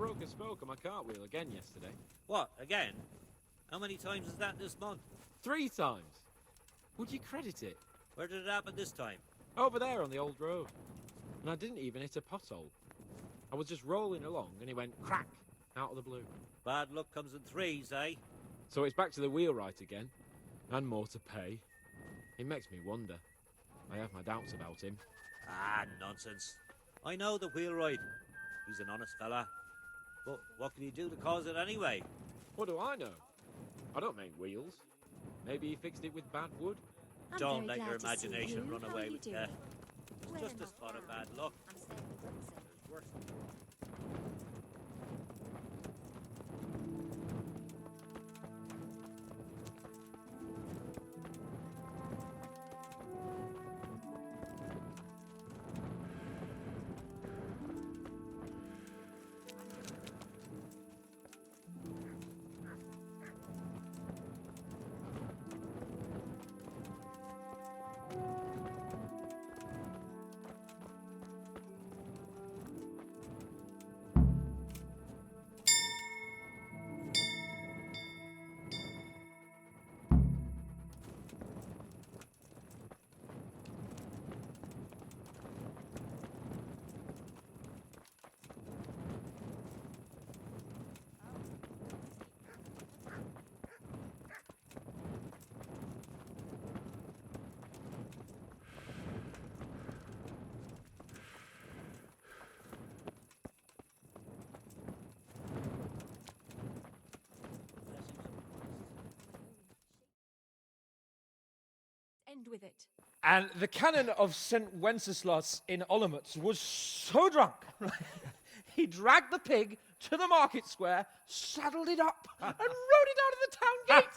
broke a spoke on my cartwheel again yesterday. What, again? How many times is that this month? 3 times. Would you credit it? Where did it happen this time? Over there on the old road. And I didn't even hit a pothole. I was just rolling along and it went crack out of the blue. Bad luck comes in 3s, eh? So it's back to the wheelwright again. And more to pay. It makes me wonder. I have my doubts about him. Ah, nonsense. I know the wheelwright. He's an honest fella. But what can he do to cause it anyway? What do I know? I don't make wheels. Maybe he fixed it with bad wood. Don't let your imagination run away with you. It's just a spot of bad luck. There's worse. End with it. And the canon of St. Wenceslas in Olomouc was so drunk, he dragged the pig to the market square, saddled it up, and rode it out of the town gate.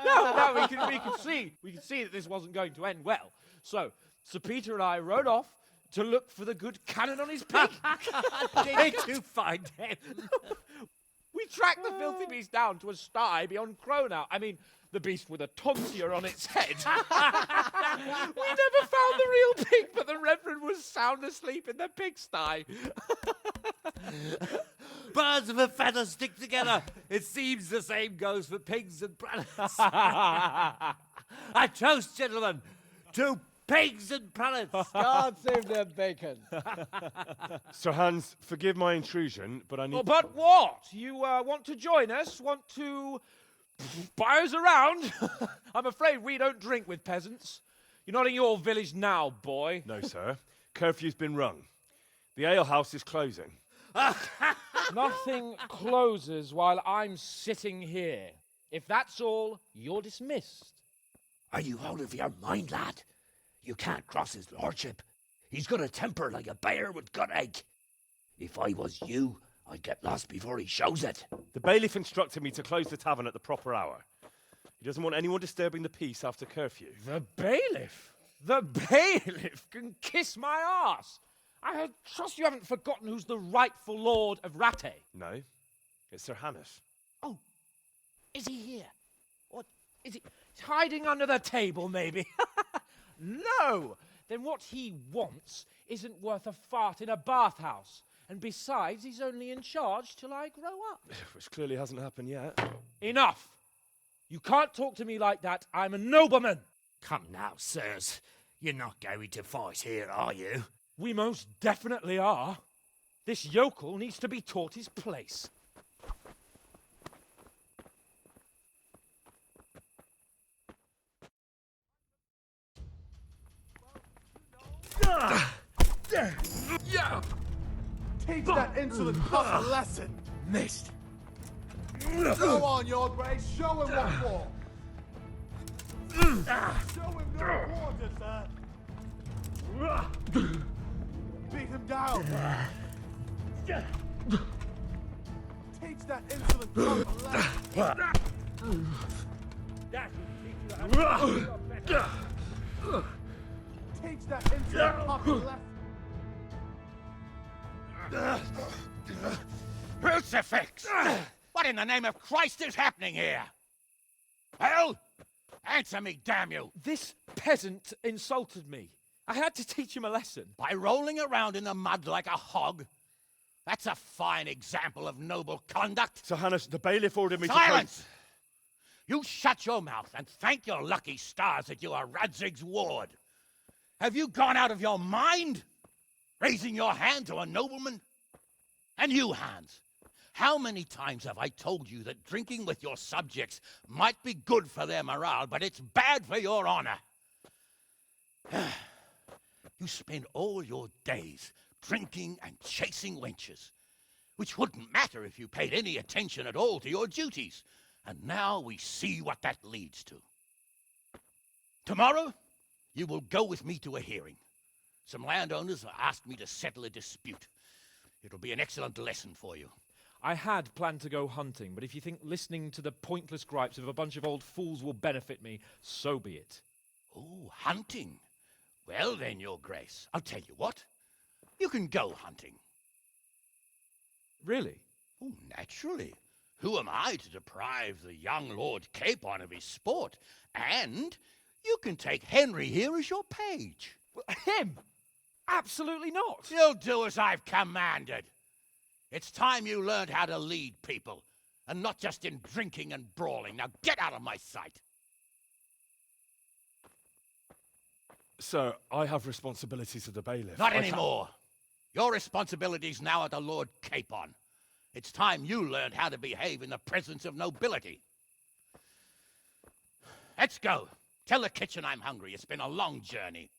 No, we could see that this wasn't going to end well. So, Sir Peter and I rode off to look for the good canon on his pig. Did you find him? We tracked the filthy beast down to a sty beyond Cronau. I mean, the beast with a tonsure on its head. We never found the real pig, but the Reverend was sound asleep in the pigsty. Birds of a feather stick together. It seems the same goes for pigs and prelates. A toast, gentlemen, to pigs and prelates. God save their bacon. Sir Hans, forgive my intrusion, but I need... Oh, but what? You want to join us? Want to buy us around? I'm afraid we don't drink with peasants. You're not in your village now, boy. No, sir. Curfew's been rung. The alehouse is closing. Nothing closes while I'm sitting here. If that's all, you're dismissed. Are you out of your mind, lad? You can't cross his lordship. He's got a temper like a bear with gut ache. If I was you, I'd get lost before he shows it. The bailiff instructed me to close the tavern at the proper hour. He doesn't want anyone disturbing the peace after curfew. The bailiff? The bailiff can kiss my arse. I trust you haven't forgotten who's the rightful lord of Rattay. No, it's Sir Hanush. Oh, is he here? What, is he hiding under the table, maybe? No! Then what he wants isn't worth a fart in a bathhouse. And besides, he's only in charge till I grow up. Which clearly hasn't happened yet. Enough! You can't talk to me like that. I'm a nobleman. Come now, sirs. You're not going to fight here, are you? We most definitely are. This yokel needs to be taught his place. Teach that insolent pup a lesson. Missed. Go on, your grace. Show him what for. Show him no quarter, sir. Beat him down. Teach that insolent pup a lesson. That will teach you how to do your better. Teach that insolent pup a lesson. Crucifix! What in the name of Christ is happening here? Well, answer me, damn you! This peasant insulted me. I had to teach him a lesson. By rolling around in the mud like a hog, That's a fine example of noble conduct. Sir Hanush, the bailiff ordered me Silence! You shut your mouth and thank your lucky stars that you are Radzig's ward. Have you gone out of your mind? Raising your hand to a nobleman? And you, Hans, how many times have I told you that drinking with your subjects might be good for their morale, but it's bad for your honor? You spend all your days drinking and chasing wenches, which wouldn't matter if you paid any attention at all to your duties. And now we see what that leads to. Tomorrow, you will go with me to a hearing. Some landowners have asked me to settle a dispute. It'll be an excellent lesson for you. I had planned to go hunting, but if you think listening to the pointless gripes of a bunch of old fools will benefit me, so be it. Oh, hunting. Well then, Your Grace, I'll tell you what. You can go hunting. Really? Oh, naturally. Who am I to deprive the young Lord Capon of his sport? And you can take Henry here as your page. Him? Absolutely not. You'll do as I've commanded. It's time you learned how to lead people, and not just in drinking and brawling. Now get out of my sight. Sir, I have responsibilities to the bailiff. Not anymore. Your responsibilities now are the Lord Capon. It's time you learned how to behave in the presence of nobility. Let's go. Tell the kitchen I'm hungry. It's been a long journey.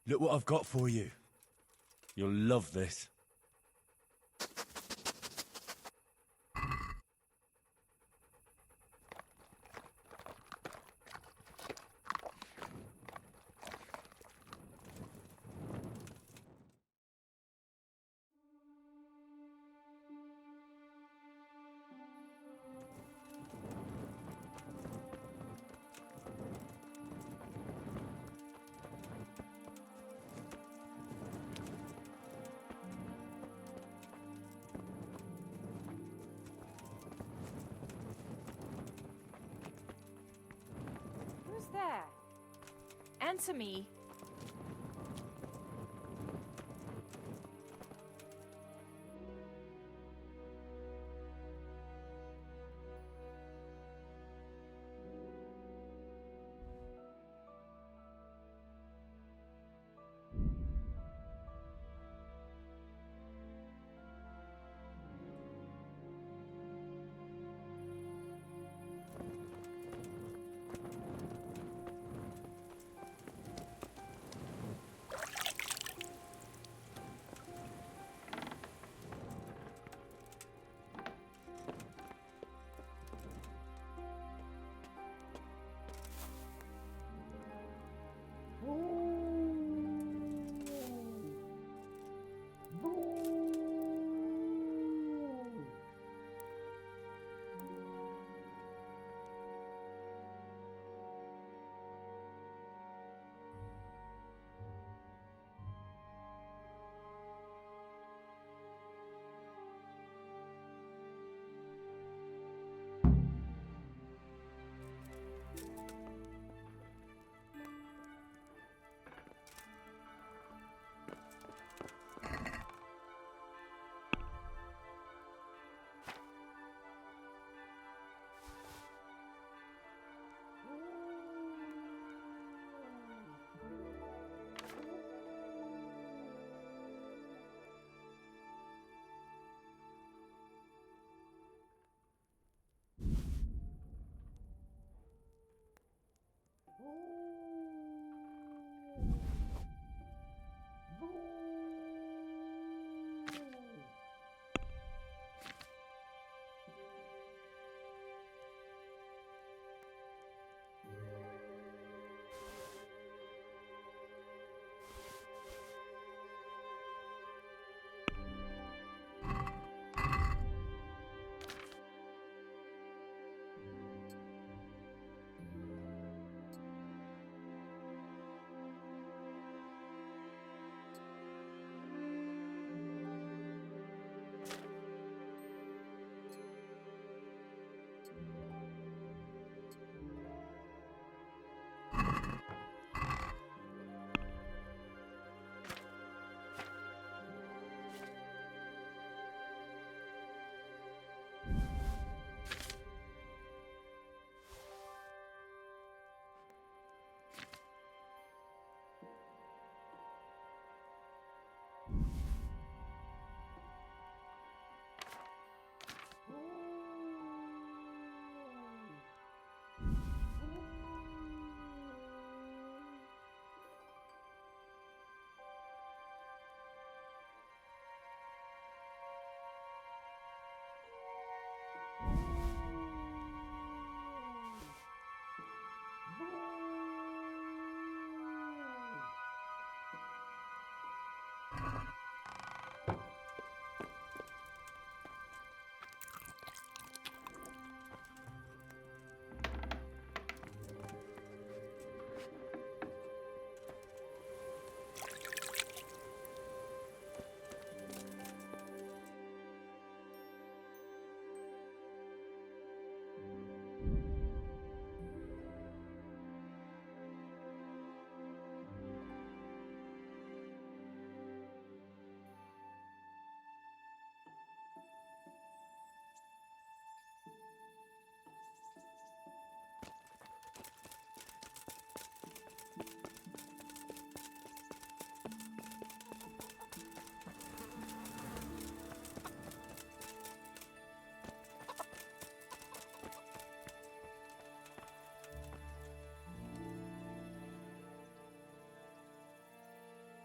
Look what I've got for you. You'll love this. Who's there? Answer me.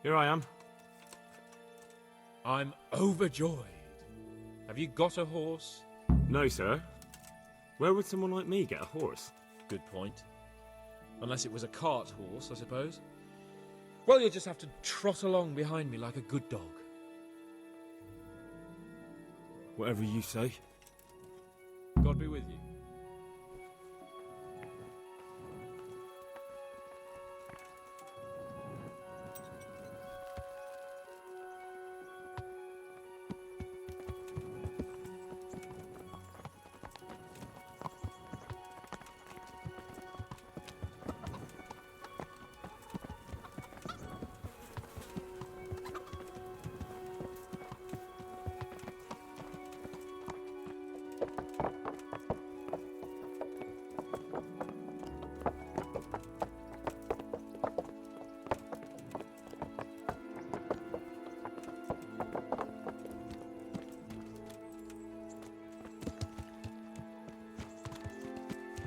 Here I am. I'm overjoyed. Have you got a horse? No, sir. Where would someone like me get a horse? Good point. Unless it was a cart horse, I suppose. Well, you'll just have to trot along behind me like a good dog. Whatever you say. God be with you.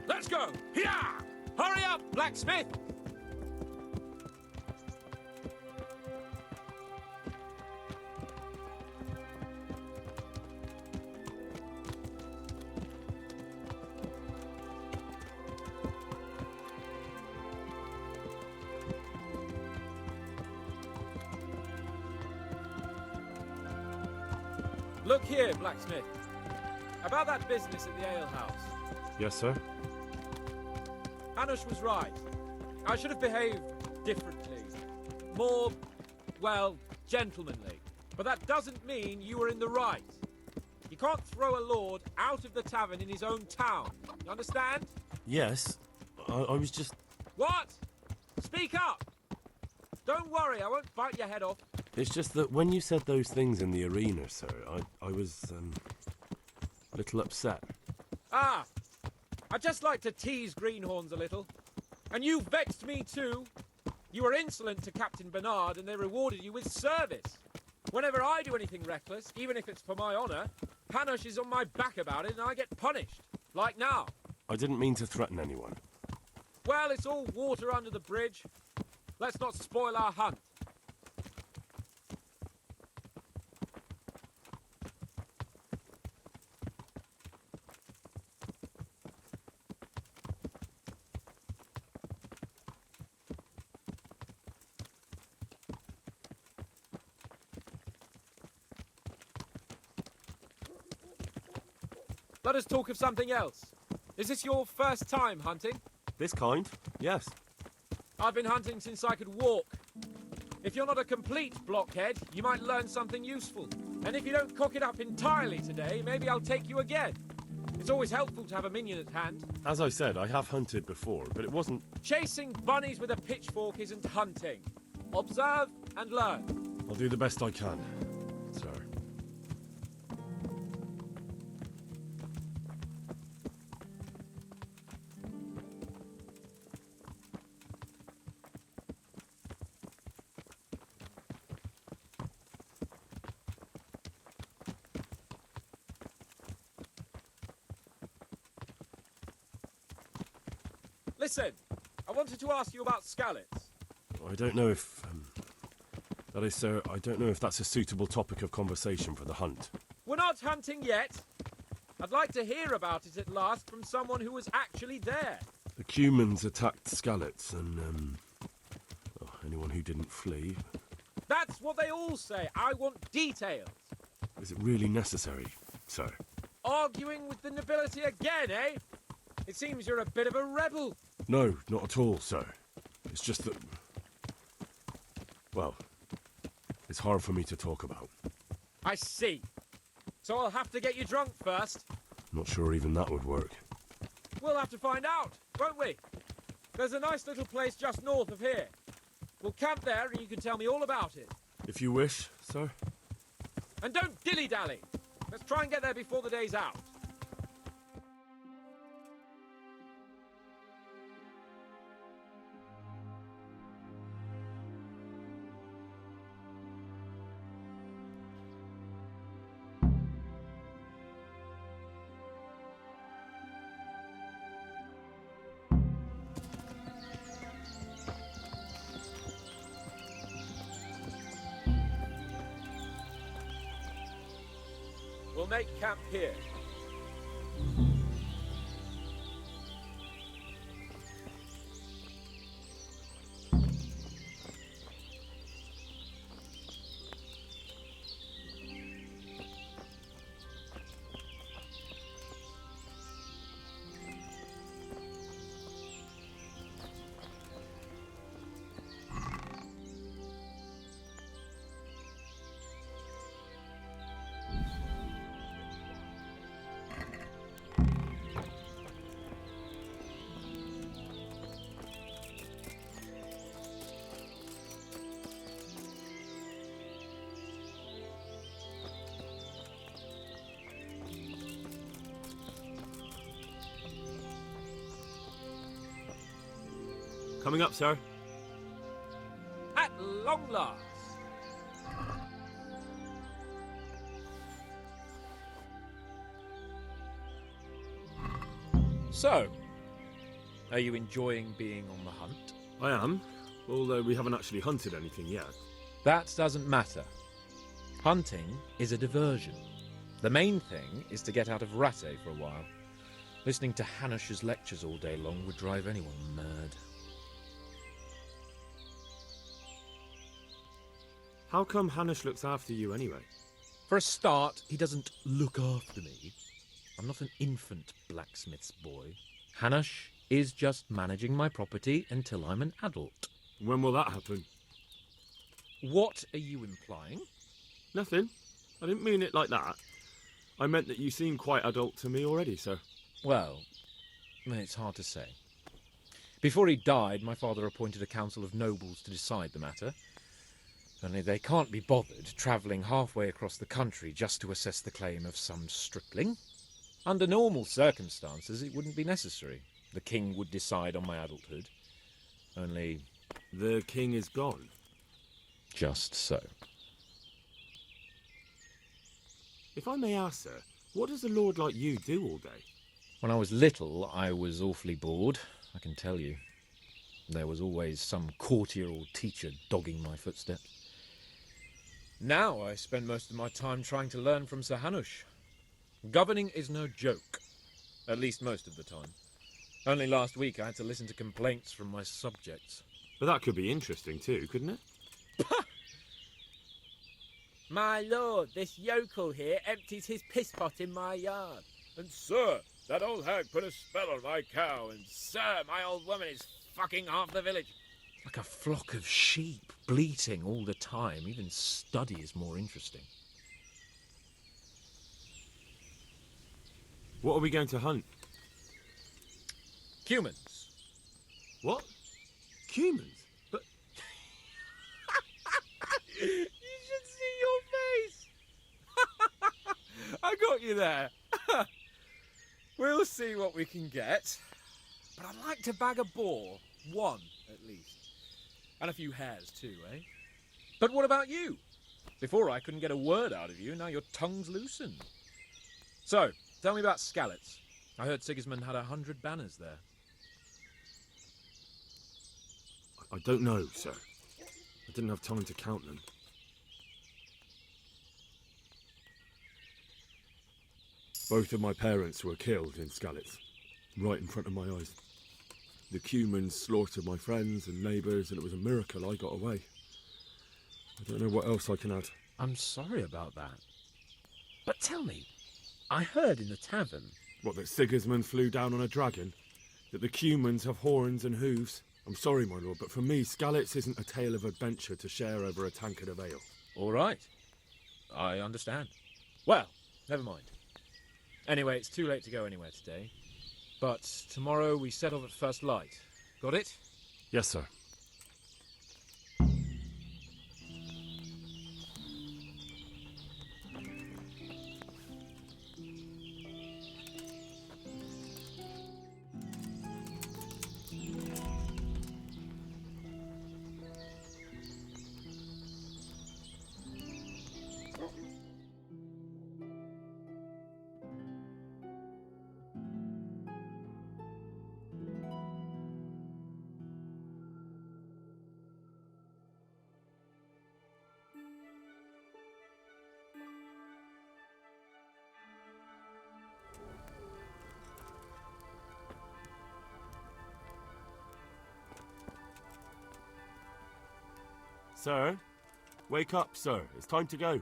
Let's go! Here! Hurry up, blacksmith! Look here, blacksmith. About that business at the alehouse. Yes, sir. Hanush was right. I should have behaved differently. More, well, gentlemanly. But that doesn't mean you were in the right. You can't throw a lord out of the tavern in his own town. You understand? Yes. I was just... What? Speak up! Don't worry, I won't bite your head off. It's just that when you said those things in the arena, sir, I was, a little upset. Ah! I just like to tease greenhorns a little. And you vexed me too. You were insolent to Captain Bernard and they rewarded you with service. Whenever I do anything reckless, even if it's for my honour, Hanush is on my back about it and I get punished. Like now. I didn't mean to threaten anyone. Well, it's all water under the bridge. Let's not spoil our hunt. Let us talk of something else. Is this your first time hunting? This kind? Yes. I've been hunting since I could walk. If you're not a complete blockhead, you might learn something useful. And if you don't cock it up entirely today, maybe I'll take you again. It's always helpful to have a minion at hand. As I said, I have hunted before, but it wasn't... Chasing bunnies with a pitchfork isn't hunting. Observe and learn. I'll do the best I can, sir. Listen, I wanted to ask you about scallops. I don't know if... that is, sir, I don't know if that's a suitable topic of conversation for the hunt. We're not hunting yet. I'd like to hear about it at last from someone who was actually there. The cumans attacked Scallots, and, anyone who didn't flee. That's what they all say. I want details. Is it really necessary, sir? Arguing with the nobility again, eh? It seems you're a bit of a rebel. No, not at all, sir. It's just that... well, it's hard for me to talk about. I see. So I'll have to get you drunk first. Not sure even that would work. We'll have to find out, won't we? There's a nice little place just north of here. We'll camp there and you can tell me all about it. If you wish, sir. And don't dilly-dally. Let's try and get there before the day's out. We'll make camp here. Coming up, sir. At long last. So, are you enjoying being on the hunt? I am, although we haven't actually hunted anything yet. That doesn't matter. Hunting is a diversion. The main thing is to get out of Rattay for a while. Listening to Hanush's lectures all day long would drive anyone mad. How come Hanush looks after you anyway? For a start, he doesn't look after me. I'm not an infant blacksmith's boy. Hanush is just managing my property until I'm an adult. When will that happen? What are you implying? Nothing. I didn't mean it like that. I meant that you seem quite adult to me already, sir. Well, it's hard to say. Before he died, my father appointed a council of nobles to decide the matter. Only they can't be bothered travelling halfway across the country just to assess the claim of some stripling. Under normal circumstances, it wouldn't be necessary. The king would decide on my adulthood. Only... The king is gone. just so. If I may ask, sir, what does a lord like you do all day? When I was little, I was awfully bored, I can tell you. There was always some courtier or teacher dogging my footsteps. Now I spend most of my time trying to learn from Sir Hanush. Governing is no joke, at least most of the time. Only last week I had to listen to complaints from my subjects. But that could be interesting too, couldn't it? My lord, this yokel here empties his piss pot in my yard. And sir, that old hag put a spell on my cow, and Sir, my old woman is fucking half the village. like a flock of sheep, bleating all the time. Even study is more interesting. What are we going to hunt? Cumans. What? Cumans? But You should see your face! I got you there. We'll see what we can get. But I'd like to bag a boar. One, at least. And a few hares too, eh? But what about you? Before I couldn't get a word out of you, now your tongue's loosened. So, tell me about Skalitz. I heard Sigismund had 100 banners there. I don't know, sir. I didn't have time to count them. Both of my parents were killed in Skalitz, right in front of my eyes. The cumans slaughtered my friends and neighbours, and it was a miracle I got away. I don't know what else I can add. I'm sorry about that. But tell me, I heard in the tavern... What, that Sigismund flew down on a dragon? That the cumans have horns and hooves? I'm sorry, my lord, but for me, Skalitz isn't a tale of adventure to share over a tankard of ale. All right. I understand. Well, never mind. Anyway, it's too late to go anywhere today. But tomorrow we set off at first light. Got it? Yes, sir. Sir? Wake up, sir. It's time to go.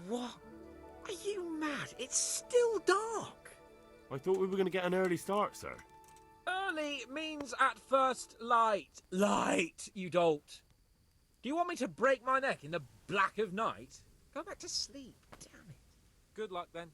What? Are you mad? It's still dark. I thought we were going to get an early start, sir. Early means at first light. Light, you dolt. Do you want me to break my neck in the black of night? Go back to sleep. Damn it. Good luck then.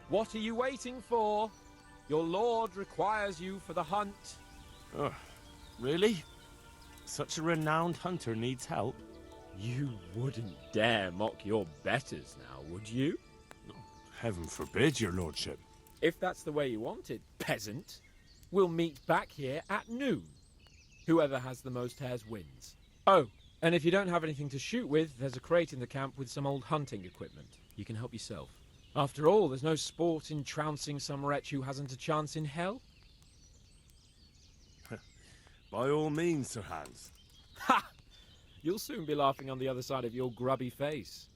What are you waiting for? Your lord requires you for the hunt. Oh, really? Such a renowned hunter needs help? You wouldn't dare mock your betters now, would you? Heaven forbid, your lordship. If that's the way you want it, peasant, we'll meet back here at noon. Whoever has the most hares wins. Oh, and if you don't have anything to shoot with, there's a crate in the camp with some old hunting equipment. You can help yourself. After all, there's no sport in trouncing some wretch who hasn't a chance in hell. By all means, Sir Hans. Ha! You'll soon be laughing on the other side of your grubby face.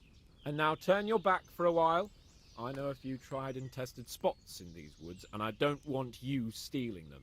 And now turn your back for a while. I know a few tried and tested spots in these woods, and I don't want you stealing them.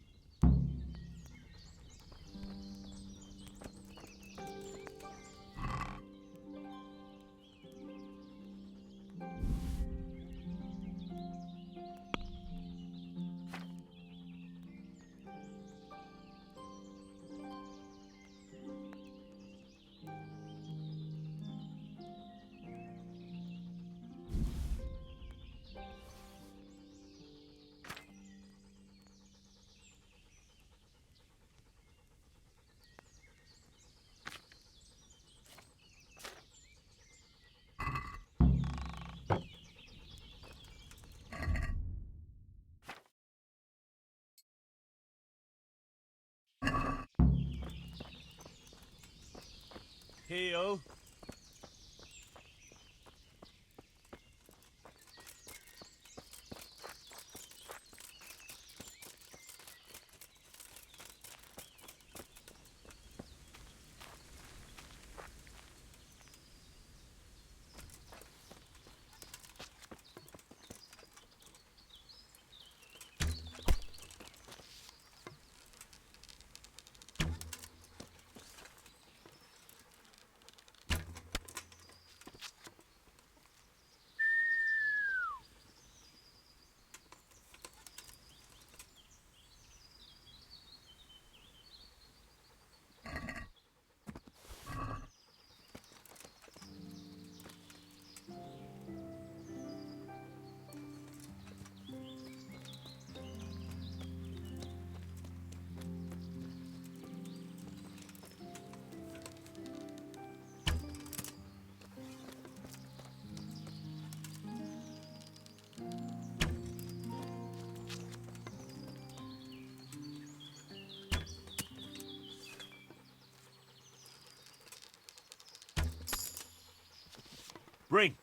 Heel. Bring.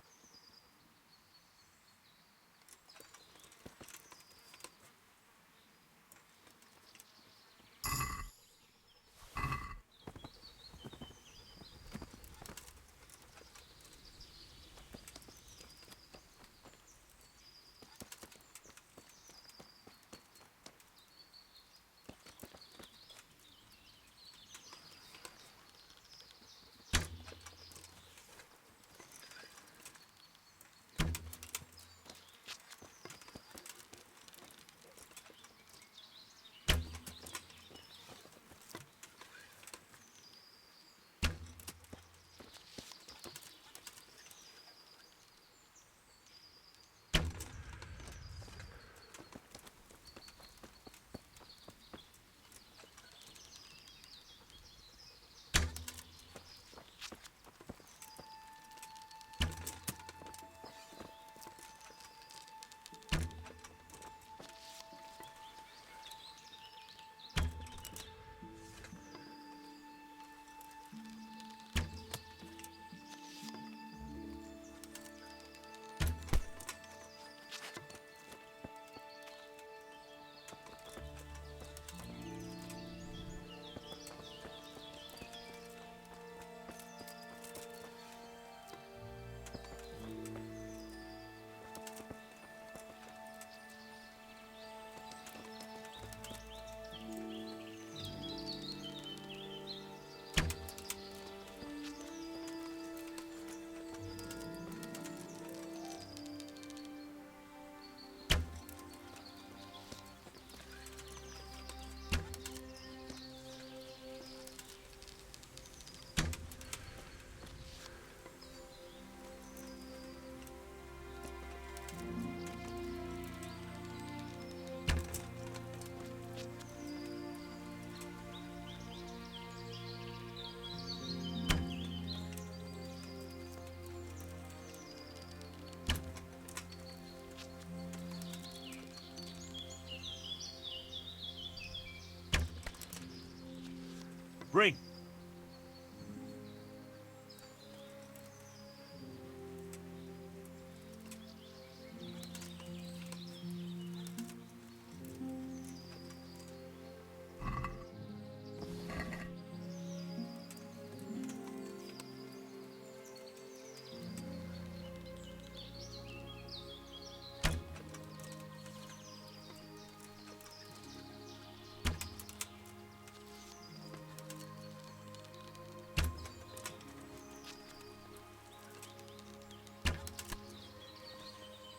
Bring.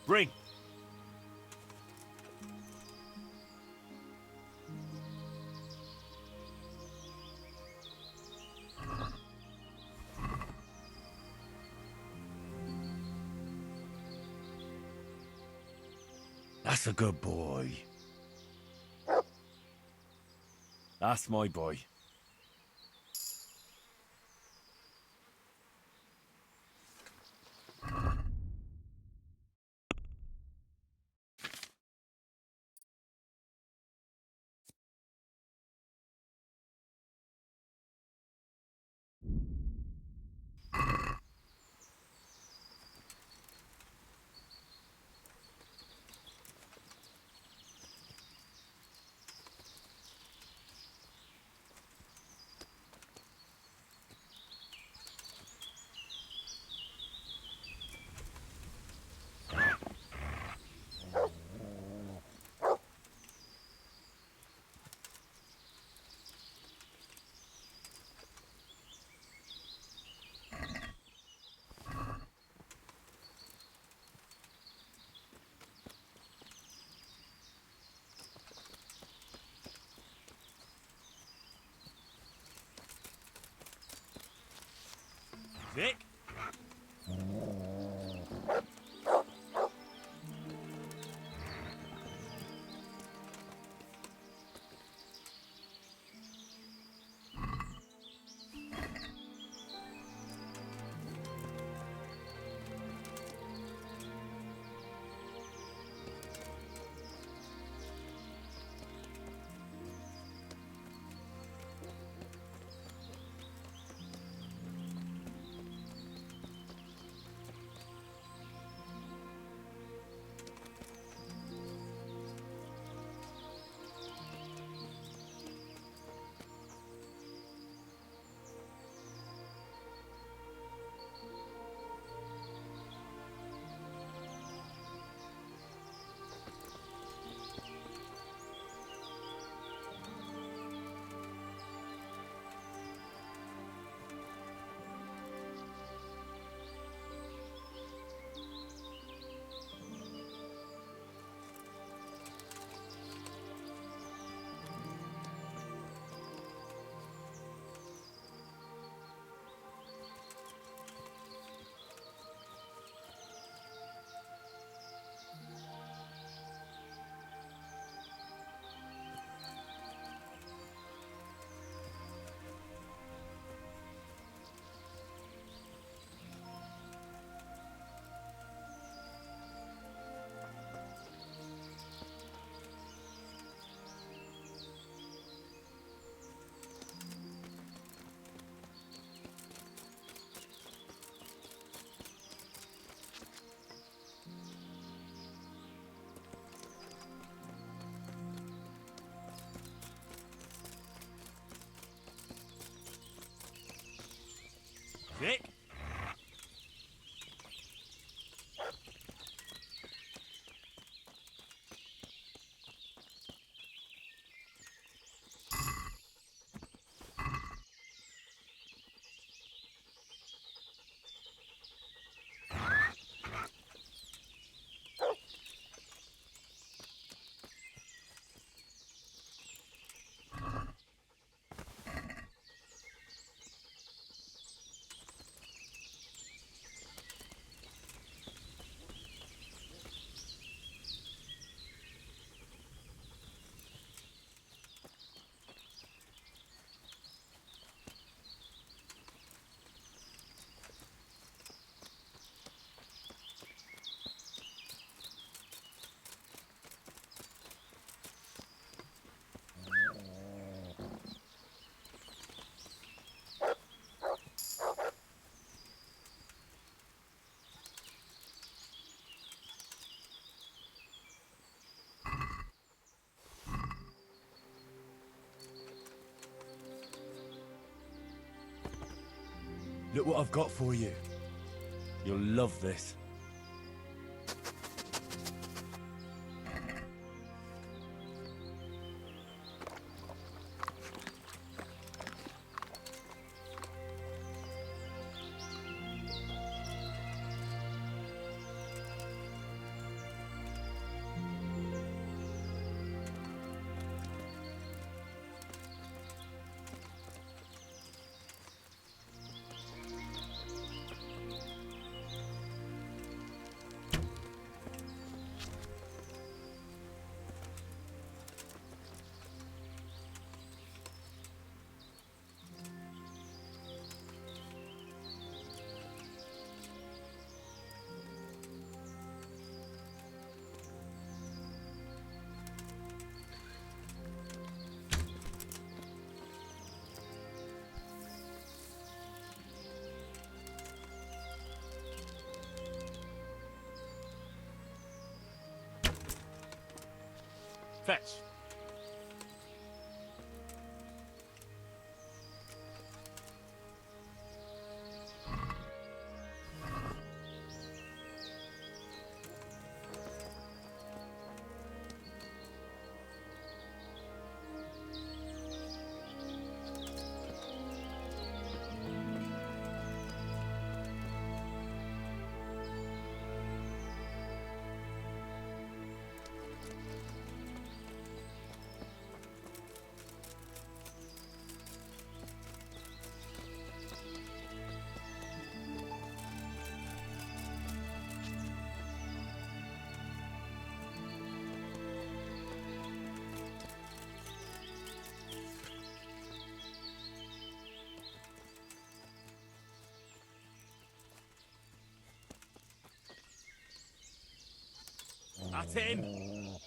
Bring. That's a good boy. That's my boy. Vic? Vic? Look what I've got for you. You'll love this. Fetch. That's him.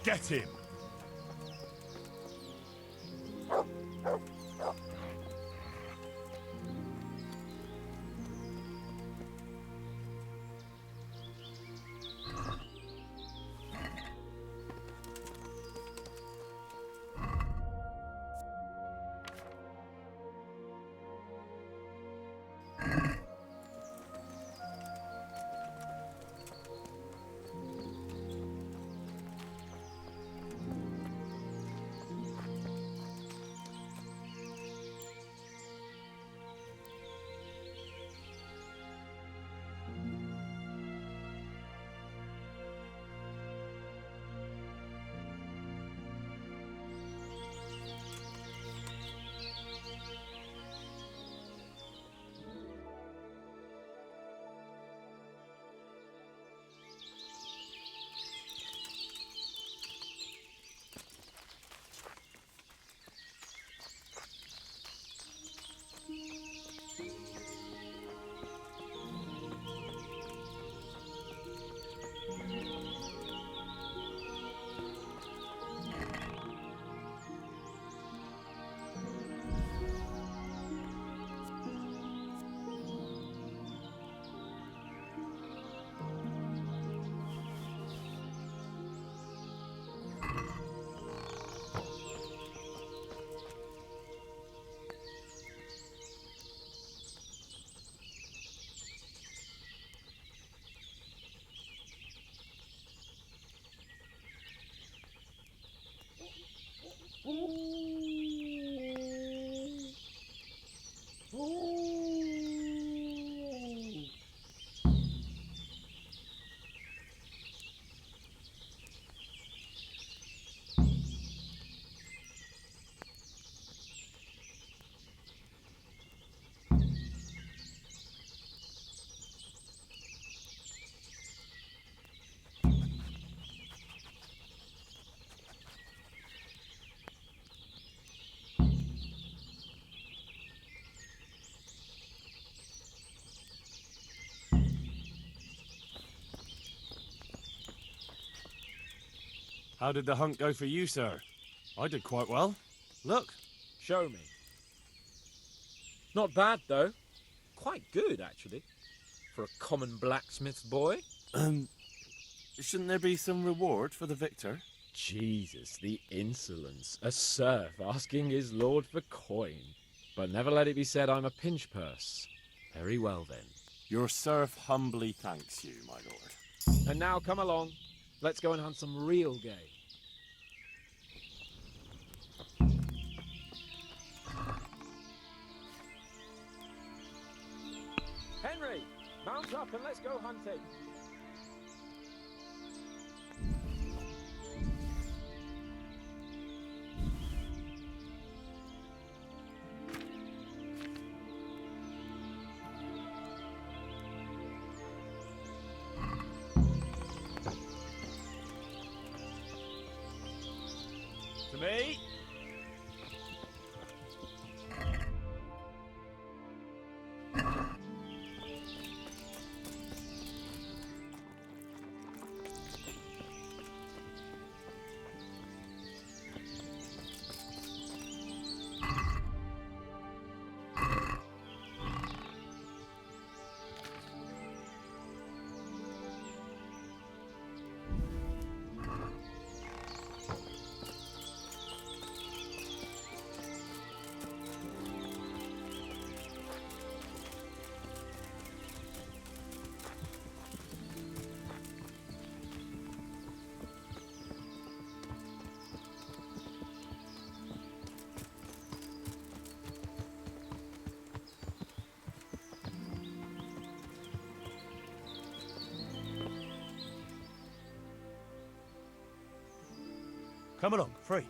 Get him! How did the hunt go for you, sir? I did quite well. Look. Show me. Not bad, though. Quite good, actually. For a common blacksmith's boy. Shouldn't there be some reward for the victor? Jesus, the insolence. A serf asking his lord for coin. But never let it be said I'm a pinch purse. Very well, then. Your serf humbly thanks you, my lord. And now come along. Let's go and hunt some real game. Henry, mount up and let's go hunting. To me. Come along, free.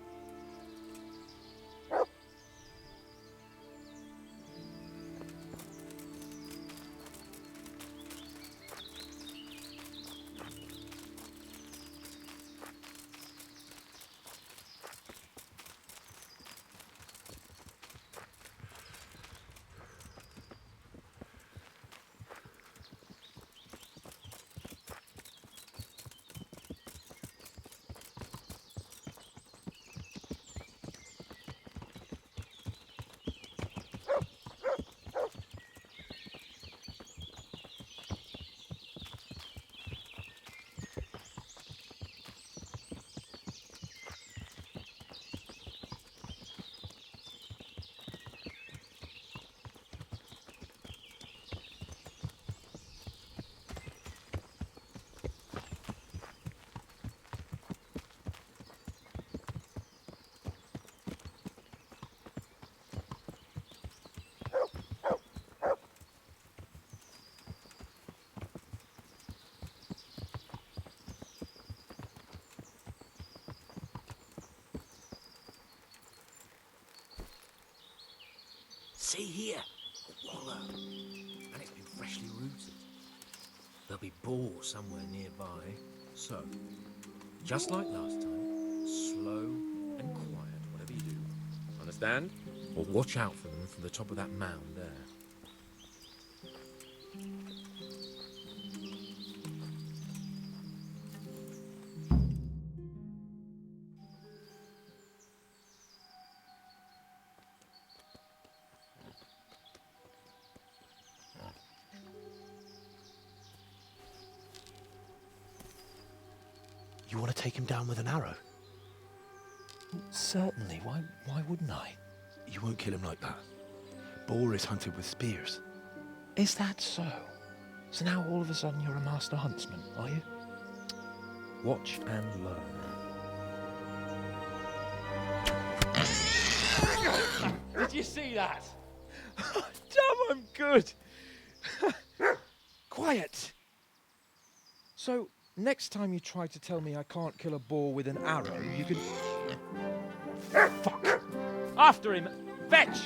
See here, a wallow, and it's been freshly rooted. There'll be boar somewhere nearby, so, just like last time, slow and quiet, whatever you do. Understand? Or watch out for them from the top of that mound there. You want to take him down with an arrow? Certainly. Why wouldn't I? You won't kill him like that. Boar is hunted with spears. Is that so? So now all of a sudden you're a master huntsman, are you? Watch and learn. Did you see that? Damn, I'm good. Quiet. So, next time you try to tell me I can't kill a boar with an arrow, you can... Fuck! After him! Fetch!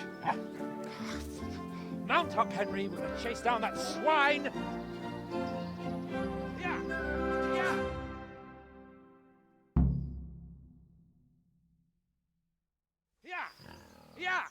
Mount up, Henry. We're going to chase down that swine! Yeah! Yeah! Yeah! Yeah!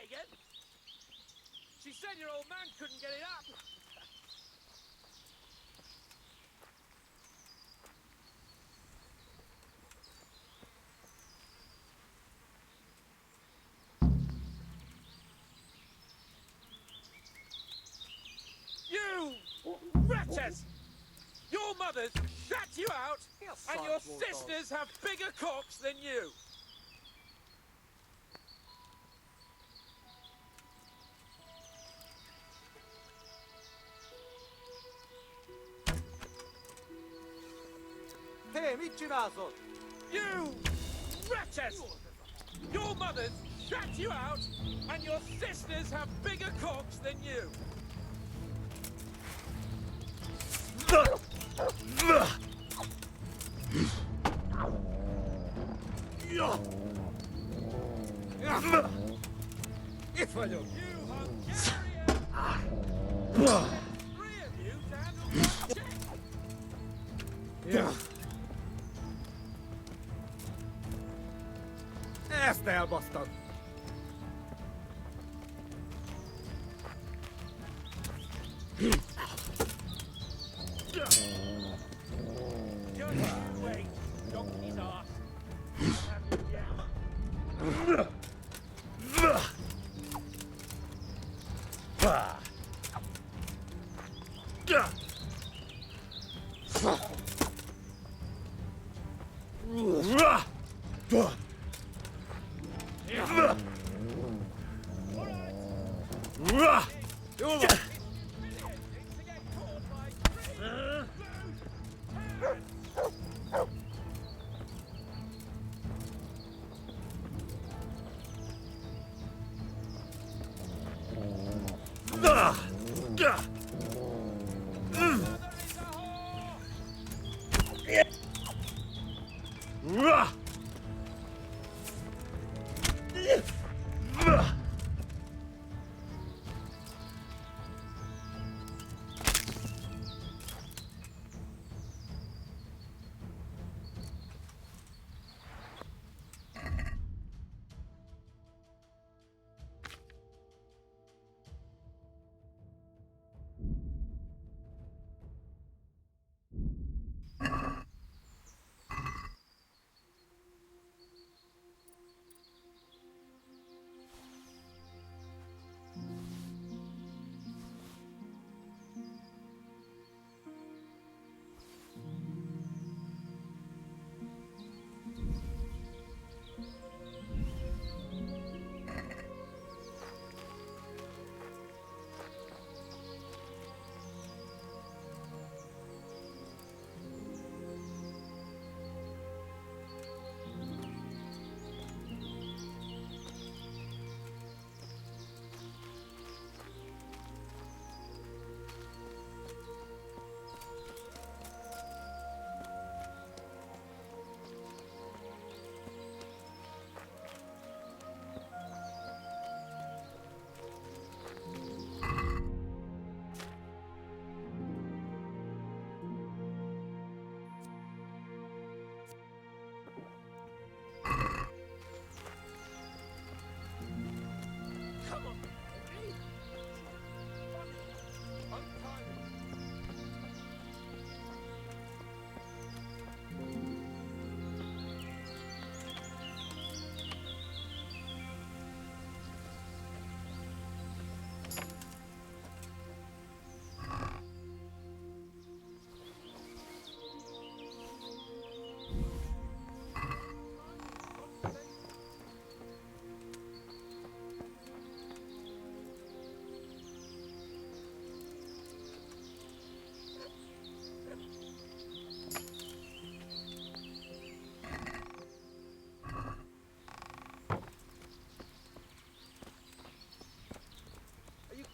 again? She said your old man couldn't get it up. You wretches! Your mothers shut you out, and your sisters have bigger cocks than you. You wretches! Your mothers shut you out, and your sisters have bigger cocks than you. If I don't. You Hungarian! Three of you to handle one check. Yeah. Este elbasztad! Just you wait, donkey's arse. I'll have you yet.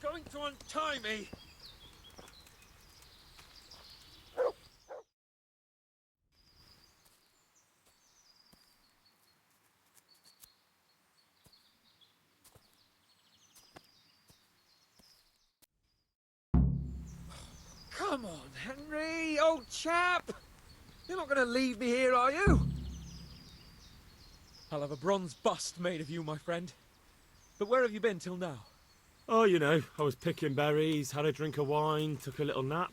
Going to untie me? Come on, Henry, old chap. You're not going to leave me here, are you? I'll have a bronze bust made of you, my friend. But where have you been till now? Oh, you know, I was picking berries, had a drink of wine, took a little nap.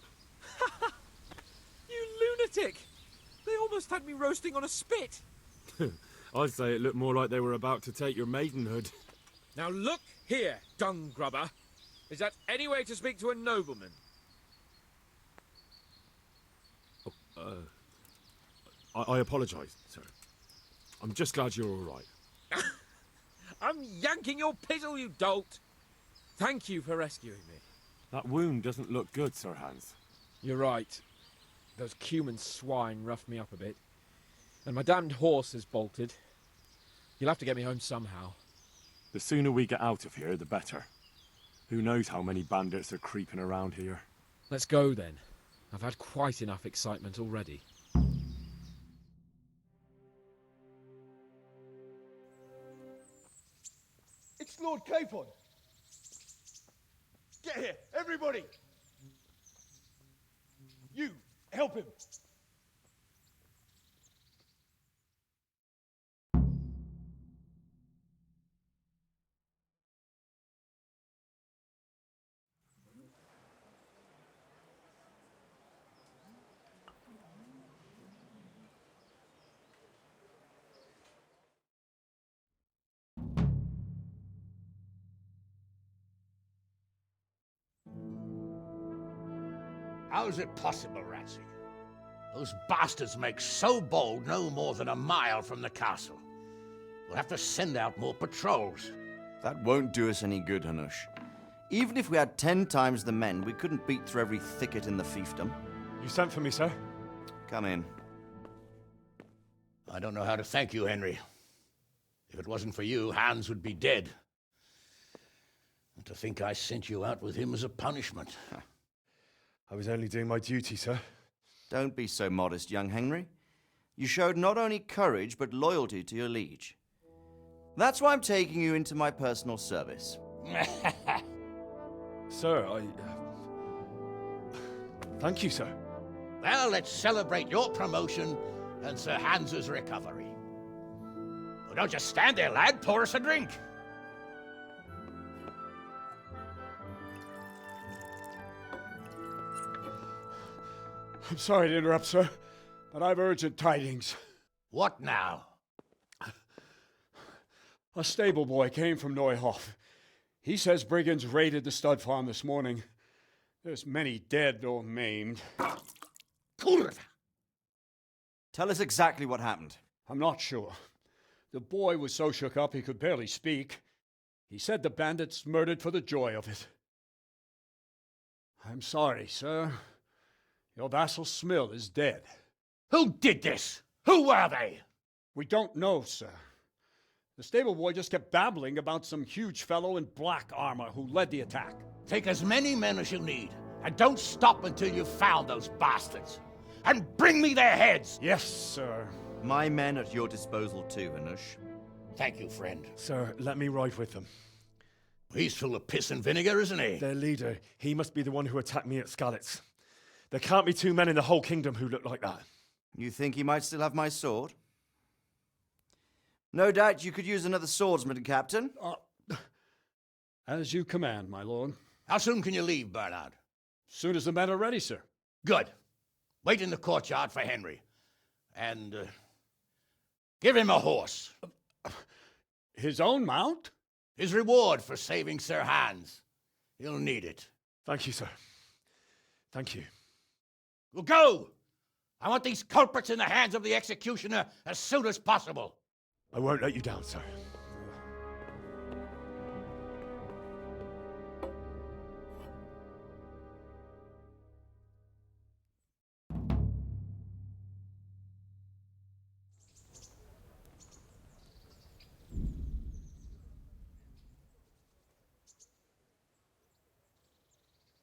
You lunatic! They almost had me roasting on a spit. I'd say it looked more like they were about to take your maidenhood. Now look here, dung grubber. Is that any way to speak to a nobleman? I apologise, sir. I'm just glad you're all right. I'm yanking your pizzle, you dolt! Thank you for rescuing me. That wound doesn't look good, Sir Hans. You're right. Those cuman swine roughed me up a bit. And my damned horse has bolted. You'll have to get me home somehow. The sooner we get out of here, the better. Who knows how many bandits are creeping around here. Let's go then. I've had quite enough excitement already. It's Lord Capon. Get here, everybody. You, help him. How is it possible, Ratsy? Those bastards make so bold no more than a mile from the castle. We'll have to send out more patrols. That won't do us any good, Hanush. Even if we had 10 times the men, we couldn't beat through every thicket in the fiefdom. You sent for me, sir? Come in. I don't know how to thank you, Henry. If it wasn't for you, Hans would be dead. And to think I sent you out with him as a punishment. I was only doing my duty, sir. Don't be so modest, young Henry. You showed not only courage, but loyalty to your liege. That's why I'm taking you into my personal service. Sir, thank you, sir. Well, let's celebrate your promotion and Sir Hans's recovery. Well, don't just stand there, lad. Pour us a drink. I'm sorry to interrupt, sir, but I've urgent tidings. What now? A stable boy came from Neuhof. He says brigands raided the stud farm this morning. There's many dead or maimed. Tell us exactly what happened. I'm not sure. The boy was so shook up he could barely speak. He said the bandits murdered for the joy of it. I'm sorry, sir. Your vassal Smill is dead. Who did this? Who were they? We don't know, sir. The stable boy just kept babbling about some huge fellow in black armor who led the attack. Take as many men as you need, and don't stop until you've found those bastards. And bring me their heads! Yes, sir. My men at your disposal too, Hanush. Thank you, friend. Sir, let me ride with them. He's full of piss and vinegar, isn't he? Their leader, he must be the one who attacked me at Skalitz. There can't be 2 men in the whole kingdom who look like that. You think he might still have my sword? No doubt you could use another swordsman, Captain. As you command, my lord. How soon can you leave, Bernard? Soon as the men are ready, sir. Good. Wait in the courtyard for Henry. And give him a horse. His own mount? His reward for saving Sir Hans. He'll need it. Thank you, sir. Thank you. Well, go! I want these culprits in the hands of the executioner as soon as possible. I won't let you down, sir.